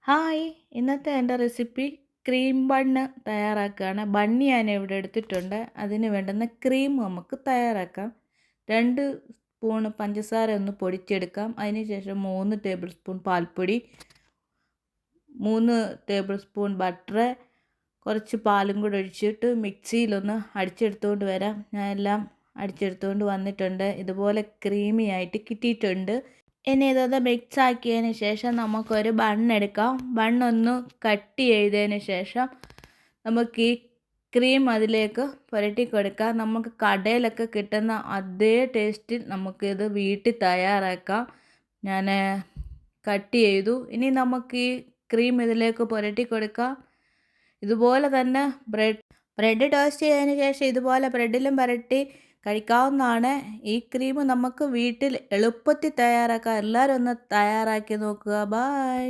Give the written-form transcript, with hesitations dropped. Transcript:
Hi! ഇന്നത്തെ എൻ്റെ recipe cream bun തയ്യാറാക്കുകയാണ്. Bun ഞാനിവിടെ എടുത്തിട്ടുണ്ട്. അതിന് വേണ്ടുന്ന ക്രീം നമുക്ക് തയ്യാറാക്കാം. 2 സ്പൂൺ പഞ്ചസാര ഒന്ന് പൊടിച്ചെടുക്കാം. അതിനുശേഷം 3 ടേബിൾ സ്പൂൺ പാൽപ്പൊടി, 3 ടേബിൾ സ്പൂൺ ബട്ടർ, കുറച്ച് പാലും കൂടെ ഒഴിച്ചിട്ട് മിക്സിയിലൊന്ന് അടിച്ചെടുത്തുകൊണ്ട് വരാം. ഞാൻ എല്ലാം അടിച്ചെടുത്തുകൊണ്ട് വന്നിട്ടുണ്ട്. ഇതുപോലെ ക്രീമി ആയിട്ട് കിട്ടിയിട്ടുണ്ട്. ഇനി ഇതൊന്ന് മിക്സ് ആക്കിയതിന് ശേഷം നമുക്കൊരു ബണ്ണെടുക്കാം. ബണ്ണൊന്ന് കട്ട് ചെയ്തതിന് ശേഷം നമുക്ക് ഈ ക്രീം അതിലേക്ക് പുരട്ടി കൊടുക്കാം. നമുക്ക് കടയിലൊക്കെ കിട്ടുന്ന അതേ ടേസ്റ്റിൽ നമുക്കിത് വീട്ടിൽ തയ്യാറാക്കാം. ഞാൻ കട്ട് ചെയ്തു. ഇനി നമുക്ക് ഈ ക്രീം ഇതിലേക്ക് പുരട്ടി കൊടുക്കാം. ഇതുപോലെ തന്നെ ബ്രെഡ് ടോസ്റ്റ് ചെയ്തതിന് ശേഷം ഇതുപോലെ ബ്രെഡിലും പുരട്ടി കഴിക്കാവുന്നതാണ്. ഈ ക്രീം നമുക്ക് വീട്ടിൽ എളുപ്പത്തിൽ തയ്യാറാക്കാം. എല്ലാവരും ഒന്ന് തയ്യാറാക്കി നോക്കുക. ബൈ.